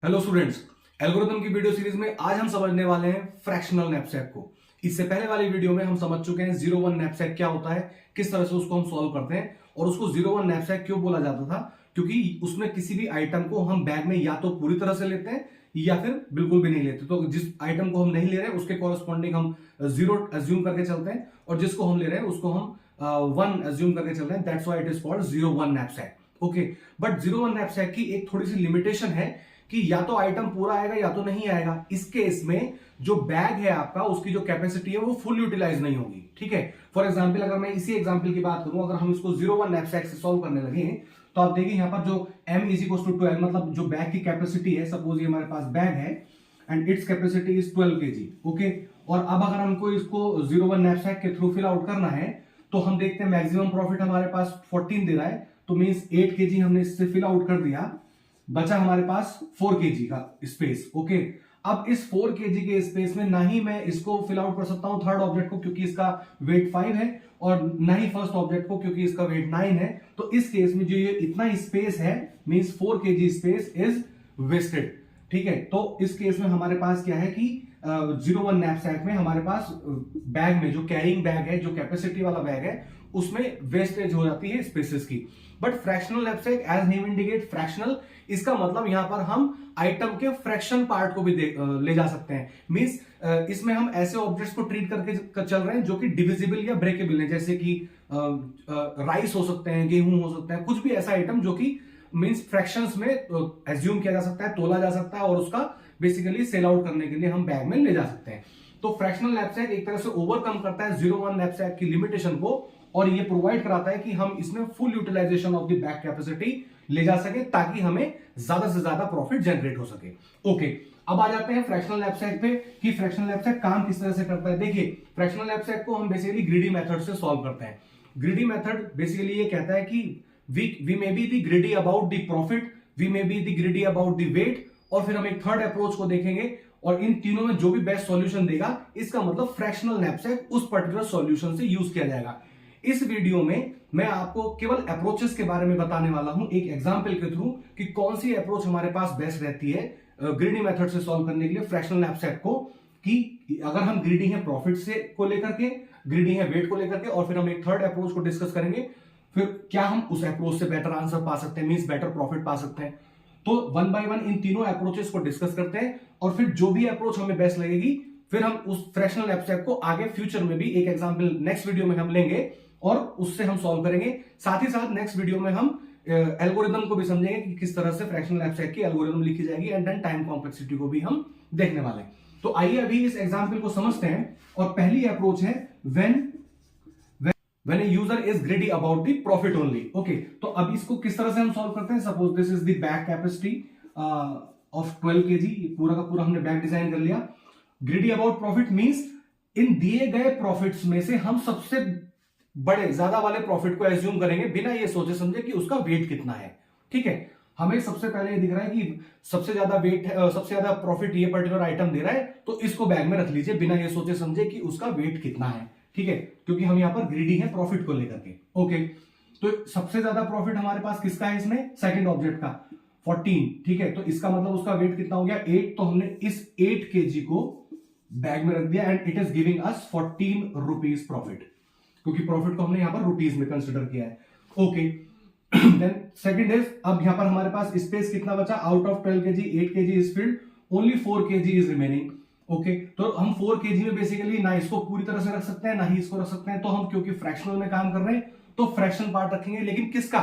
Hello students, algorithm की video series में आज हम समझने वाले हैं फ्रैक्शनल नैपसैक को। इससे पहले वाली वीडियो में हम समझ चुके हैं 01 नैपसैक क्या होता है, किस तरह से उसको हम सॉल्व करते हैं और उसको 01 नैपसैक क्यों बोला जाता था, क्योंकि उसमें किसी भी आइटम को हम बैग में या तो पूरी तरह से लेते हैं या फिर बिल्कुल भी नहीं लेते। तो जिस आइटम को हम नहीं ले रहे हैं उसके कॉरेस्पॉन्डिंग हम 0 एज्यूम करके चलते हैं और जिसको हम ले रहे हैं उसको हम 1 एज्यूम करके चलते हैं। That's why it is called 01 knapsack. Okay, but 01 knapsack की एक थोड़ी सी लिमिटेशन है कि या तो आइटम पूरा आएगा या तो नहीं आएगा। इस केस में जो बैग है आपका, उसकी जो कैपेसिटी है वो फुल यूटिलाइज नहीं होगी। ठीक है, फॉर एग्जांपल अगर मैं इसी एग्जांपल की बात करूं, अगर हम इसको 01 नैपसैक से सॉल्व करने लगे तो आप देखिए यहां पर जो m इज इक्वल टू 12, मतलब जो बैग की कैपेसिटी है, सपोज ये हमारे पास बैग है and its capacity is 12 kg। Okay, और अब अगर हमको इसको 01 नैपसैक के थ्रू फिल आउट करना है तो हम देखते हैं मैक्सिमम प्रॉफिट हमारे पास 14 दे रहा है, तो मींस 8 kg हमने इससे फिल आउट कर दिया, बचा हमारे पास 4 kg का स्पेस। ओके, अब इस 4 kg के स्पेस में ना ही मैं इसको फिल आउट कर सकता हूं थर्ड ऑब्जेक्ट को क्योंकि इसका वेट 5 है, और ना ही फर्स्ट ऑब्जेक्ट को क्योंकि इसका वेट 9 है। तो इस केस में जो ये इतना स्पेस है means 4 kg space is wasted. ठीक है, तो इस केस में हमारे पास क्या है कि 01 नैपसैक में हमारे पास बैग में जो कैरिंग बैग है, जो कैपेसिटी वाला बैग है, उसमें वेस्टेज हो जाती है स्पेसेस की। But fractional knapsack as name indicate fractional, इसका मतलब यहां पर हम आइटम के फ्रैक्शन पार्ट को भी ले जा सकते हैं। मींस इसमें हम ऐसे ऑब्जेक्ट्स को ट्रीट करके चल रहे हैं जो कि डिविजिबल या ब्रेकेबल है, जैसे कि राइस हो सकते हैं, गेहूं हो सकते हैं, कुछ भी ऐसा आइटम जो कि मींस फ्रैक्शंस में एज्यूम किया जा सकता है, तोला जा सकता है और उसका बेसिकली सेल आउट करने के लिए हम बैग में ले जा सकते हैं। तो फ्रैक्शनल नैपसैक एक तरह से ओवरकम करता है 01 नैपसैक की लिमिटेशन को और ये प्रोवाइड कराता है कि हम इसमें full utilisation of the bag capacity ले जा सके ताकि हमें ज्यादा से ज्यादा प्रॉफिट जनरेट हो सके। ओके, अब आ जाते हैं फ्रैक्शनल नैपसैक पे कि फ्रैक्शनल नैपसैक काम किस तरह से करता है। देखिए, फ्रैक्शनल नैपसैक को हम बेसिकली ग्रीडी मेथड से सॉल्व करते हैं। ग्रीडी मेथड बेसिकली ये कहता है कि we may be the greedy about the profit, we may be the greedy about the weight, और फिर हम एक थर्ड अप्रोच को देखेंगे और इन तीनों में जो भी बेस्ट सॉल्यूशन देगा, इसका मतलब फ्रैक्शनल नैपसैक उस पर्टिकुलर सॉल्यूशन से यूज किया जाएगा। इस वीडियो में मैं आपको केवल अप्रोचेस के बारे में बताने वाला हूं एक एग्जांपल के थ्रू कि कौन सी अप्रोच हमारे पास बेस्ट रहती है ग्रीडी मेथड से सॉल्व करने के लिए फ्रैक्शनल नैपसैक को, कि अगर हम ग्रीडी हैं प्रॉफिट से को लेकर के, ग्रीडी हैं वेट को लेकर के, और फिर हम एक थर्ड अप्रोच को डिस्कस करेंगे, फिर क्या हम उस अप्रोच से बेटर आंसर पा सकते हैं, मींस बेटर प्रॉफिट पा सकते हैं। तो वन बाय वन इन तीनों अप्रोचेस को डिस्कस करते हैं और फिर जो भी अप्रोच हमें बेस्ट लगेगी फिर हम उस फ्रैक्शनल नैपसैक को आगे फ्यूचर में भी एक एग्जांपल नेक्स्ट वीडियो में हम लेंगे और उससे हम सॉल्व करेंगे। साथ ही साथ नेक्स्ट वीडियो में हम एल्गोरिथम को भी समझेंगे कि किस तरह से फ्रैक्शनल नैपसैक की एल्गोरिथम लिखी जाएगी एंड देन टाइम कॉम्प्लेक्सिटी को भी हम देखने वाले हैं। तो आइए अभी इस एग्जांपल को समझते हैं और पहली अप्रोच है when a user is greedy about the profit only। Okay, तो अब इसको किस तरह से हम सॉल्व करते हैं। Suppose this is the bag capacity of 12 kg, पूरा का पूरा हमने बैग डिजाइन कर लिया। ग्रीडी अबाउट प्रॉफिट मींस इन दिए गए प्रॉफिट्स में से हम सबसे बड़े ज्यादा वाले प्रॉफिट को एज्यूम करेंगे बिना ये सोचे समझे कि उसका वेट कितना है। ठीक है, हमें सबसे पहले ये दिख रहा है कि सबसे ज्यादा वेट, सबसे ज्यादा प्रॉफिट ये पर्टिकुलर आइटम दे रहा है, तो इसको बैग में रख लीजिए बिना ये सोचे समझे कि उसका वेट कितना है। ठीक है, क्योंकि हम यहां पर ग्रीडी हैं प्रॉफिट को लेकर के। ओके, तो सबसे ज्यादा प्रॉफिट हमारे पास किसका है इसमें, सेकंड ऑब्जेक्ट का 14। ठीक है, तो इसका मतलब उसका वेट कितना हो गया 8, तो हमने इस 8 kg को बैग में रख दिया and it is giving us 14 rupees profit, क्योंकि प्रॉफिट को हमने यहां पर रुपीज में कंसिडर किया है। ओके, देन सेकंड इज, अब यहां पर हमारे पास स्पेस कितना बचा, out of 12 kg 8 kg is filled, only 4 kg is remaining. Okay, तो हम 4 kg में बेसिकली ना इसको पूरी तरह से रख सकते हैं ना ही इसको रख सकते हैं, तो हम क्योंकि फ्रैक्शनल में काम कर रहे हैं तो फ्रैक्शन पार्ट रखेंगे। लेकिन किसका,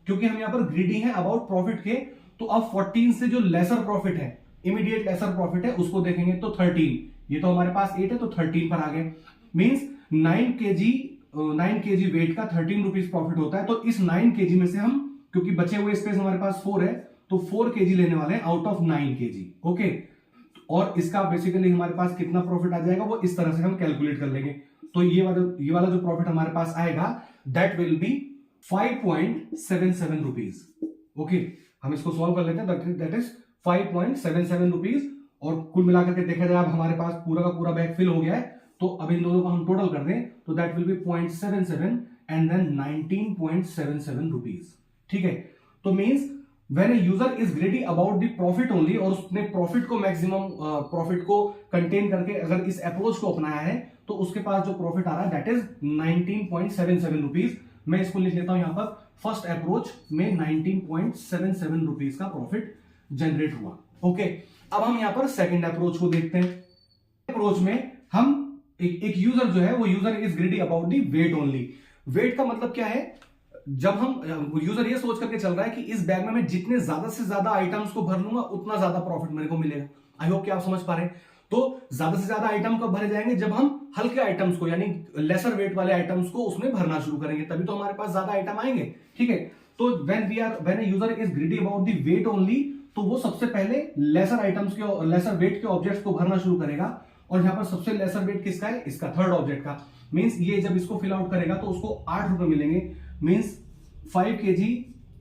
क्योंकि हम यहां पर ग्रीडी हैं अबाउट प्रॉफिट के, तो अब 14 से जो लेसर प्रॉफिट है, इमीडिएट लेसर प्रॉफिट है, उसको देखेंगे तो 13, ये तो हमारे पास 8 है तो 13 पर आ गए। मींस 9 kg वेट का 13 रुपीज प्रॉफिट होता है। तो इस 9 kg में से हम, क्योंकि बचे हुए स्पेस हमारे पास 4 है, तो 4 kg लेने वाले हैं आउट ऑफ 9 kg। ओके, और इसका बेसिकली हमारे पास कितना प्रॉफिट आ जाएगा वो इस तरह से हम कैलकुलेट कर लेंगे। तो ये वाला जो प्रॉफिट हमारे पास आएगा that will B 5.77 rupees. Okay, हम इसको सॉल्व कर लेते हैं, दैट इज 5.77 रुपीज, और कुल मिलाकर के देखा जाए अब हमारे पास पूरा का पूरा बैग फिल हो गया है, तो अब इन दोनों को हम टोटल कर दें तो that will be 0.77 and then 19.77 rupees. ठीक है, तो means when a user is greedy about the profit only, और उसने प्रॉफिट को मैक्सिमम प्रॉफिट को कंटेन करके अगर इस अप्रोच को अपनाया है तो उसके पास जो प्रॉफिट आ रहा है दैट इज 19.77 रुपीज। मैं इसको लिख लेता हूं यहां पर, फर्स्ट अप्रोच में 19.77 रुपीज का प्रॉफिट जनरेट हुआ। ओके, अब हम यहां पर सेकंड अप्रोच को देखते हैं। अप्रोच में हम एक यूजर जो है वो user is greedy about the weight only. Weight का मतलब क्या है, जब हम यूजर ये सोच करके चल रहा है कि इस बैग में मैं जितने ज्यादा से ज्यादा आइटम्स को भर लूंगा उतना ज्यादा प्रॉफिट मेरे को मिलेगा। आई होप कि आप समझ पा रहे हैं। तो ज्यादा से ज्यादा आइटम कब भरे जाएंगे, जब हम हल्के आइटम्स को यानी लेसर वेट वाले आइटम्स को उसमें भरना शुरू करेंगे, तभी तो हमारे पास ज्यादा आइटम आएंगे। ठीक है, तो when a user is greedy about the weight only, तो वो सबसे पहले लेसर आइटम्स के लेसर वेट के ऑब्जेक्ट्स को भरना शुरू करेगा। और यहां पर सबसे लेसर वेट किसका है, इसका थर्ड ऑब्जेक्ट का। मींस ये जब इसको फिल आउट करेगा तो उसको 8 रुपए मिलेंगे। मींस 5 kg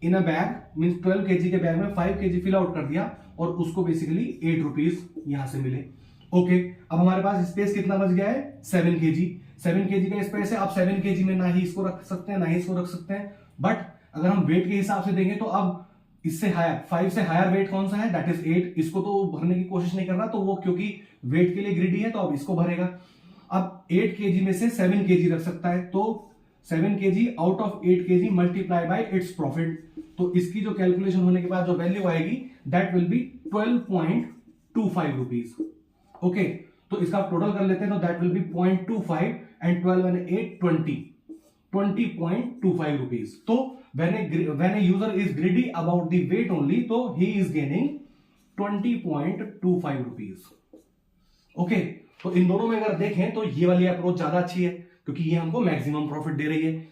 इन अ बैग, मींस 12 kg के बैग में 5 kg फिल आउट कर दिया और उसको बेसिकली 8 रुपीज यहां से मिले। ओके, अब हमारे पास स्पेस कितना बच गया है, 7 kg। 7 kg का स्पेस है। आप 7 kg में ना ही इसको रख सकते हैं ना ही इसको रख सकते हैं, बट अगर हम वेट के हिसाब से देंगे तो अब इससे हायर 5 से हायर वेट कौन सा है, दैट इज 8। इसको तो भरने की कोशिश नहीं कर रहा, तो वो क्योंकि वेट के लिए ग्रीडी है तो अब इसको भरेगा। अब 8 kg में से 7 kg रख सकता है, तो 7 kg out of 8 kg multiply by its profit. तो इसकी जो कैलकुलेशन होने के बाद जो वैल्यू आएगी that will B 12.25 rupees. Okay, तो इसका टोटल कर लेते हैं, तो that will B 0.25 and 12 and 8 20.25 rupees. तो when a user is greedy about the weight only, तो he is gaining 20.25 rupees. Okay, तो इन दोनों में अगर देखें तो ये वाली अप्रोच ज्यादा अच्छी है क्योंकि ये हमको मैक्सिमम प्रॉफिट दे रही है।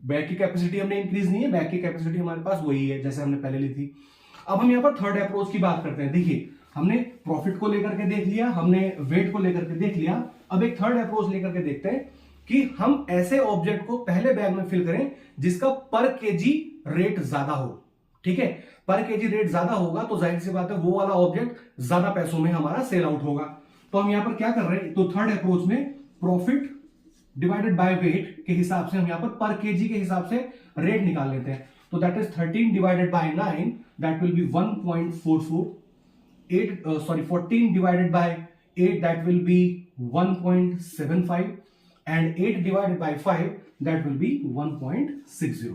बैग की कैपेसिटी हमने इंक्रीज नहीं है, बैग की कैपेसिटी हमारे पास वही है जैसे हमने पहले ली थी। अब हम यहाँ पर थर्ड अप्रोच की बात करते हैं। देखिए, हमने प्रॉफिट को लेकर के देख लिया, हमने वेट को लेकर के देख लिया। अब एक थर्ड अप्रोच लेकर के देखते हैं कि हम ऐसे ऑब्जेक्ट को पहले बैग में फिल करें जिसका पर केजी रेट ज्यादा हो। ठीक है, पर केजी रेट ज्यादा होगा तो जाहिर सी बात है वो वाला ऑब्जेक्ट ज्यादा पैसों में हमारा सेल आउट होगा। तो हम यहां पर क्या कर रहे हैं, तो थर्ड अप्रोच में प्रॉफिट डिवाइडेड बाय वेट के हिसाब से हम यहां पर केजी के हिसाब से रेट निकाल लेते हैं। तो that is 13 divided by 9, that will B 1.44। 14 divided by 8, that will B 1.75 and 8 divided by 5 that will be 1.60।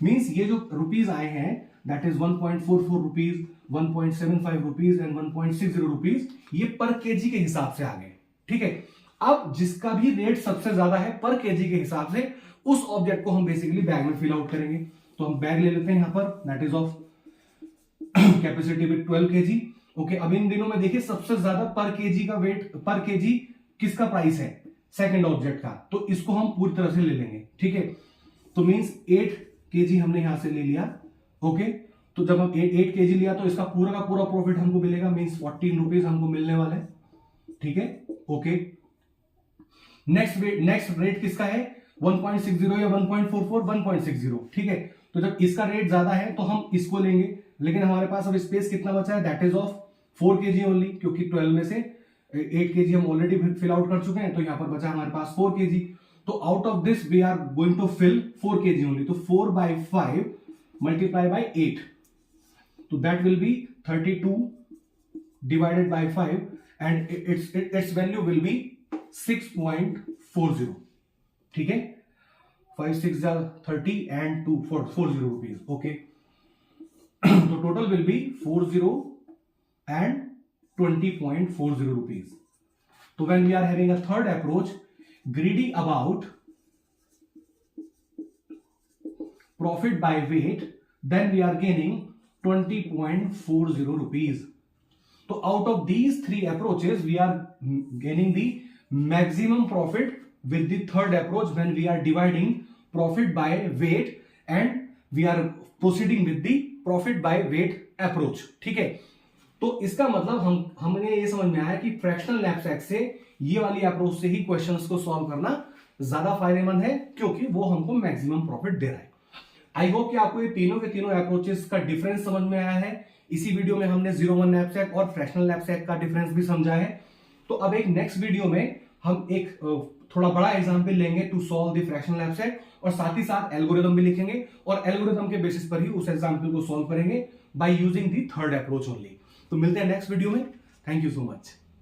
Means ये जो रुपीज आए हैं that is 1.44 rupees, 1.75 rupees and 1.60 rupees, ये पर केजी के हिसाब से आ गए। ठीक है, अब जिसका भी रेट सबसे ज्यादा है पर केजी के हिसाब से उस ऑब्जेक्ट को हम बेसिकली बैग में फिल आउट करेंगे। तो हम बैग ले लेते हैं यहां पर, that is of capacity with 12 kg। Okay, अब इन दिनों में देखिए सबसे ज्यादा पर केजी का वेट, पर केजी किसका प्राइस है, सेकंड ऑब्जेक्ट का, तो इसको हम पूरी तरह से ले लेंगे। ठीक है, तो मींस 8 kg हमने यहां से ले लिया। ओके, तो जब हम 8 kg लिया तो इसका पूरा का पूरा प्रॉफिट हमको मिलेगा, मींस 14 रुपीज हमको मिलने वाले। ठीक है, ओके, नेक्स्ट रेट किसका है, 1.60 या 1.44, 1.60। ठीक है, तो जब इसका रेट ज्यादा है तो हम इसको लेंगे, लेकिन हमारे पास अब स्पेस कितना बचा है, that is of 4 kg only, क्योंकि 12 में से 8 kg हम ऑलरेडी फिल आउट कर चुके हैं, तो यहां पर बचा हमारे पास 4 kg। तो out of this we are going to fill 4 kg only, तो 4 by 5 मल्टीप्लाई बाय 8, तो that will be 32 divided by 5 and its value will be 6.40। ठीक है, 5 6 30 एंड 2 40 रुपीज। ओके, तो total will be 40 and 20.40 rupees. So when we are having a third approach, greedy about profit by weight, then we are gaining 20.40 rupees. So out of these three approaches, we are gaining the maximum profit with the third approach when we are dividing profit by weight and we are proceeding with the profit by weight approach. ठीक है, तो इसका मतलब हमने ये समझ में आया कि फ्रैक्शनल नैपसैक से ये वाली अप्रोच से ही क्वेश्चंस को सॉल्व करना ज्यादा फायदेमंद है क्योंकि वो हमको मैक्सिमम प्रॉफिट दे रहा है। आई होप कि आपको ये तीनों के तीनों अप्रोचेस का डिफरेंस समझ में आया है। इसी वीडियो में हमने 01 नैपसैक और फ्रैक्शनल नैपसैक का डिफरेंस भी समझा है। तो अब एक नेक्स्ट वीडियो में हम एक थोड़ा बड़ा एग्जाम्पल लेंगे to solve the fractional abstract, और साथ ही साथ एल्गोरिदम भी लिखेंगे और एल्गोरिदम के बेसिस पर ही उस एग्जाम्पल को सॉल्व करेंगे by using the third approach only. तो मिलते हैं नेक्स्ट वीडियो में। Thank you so much.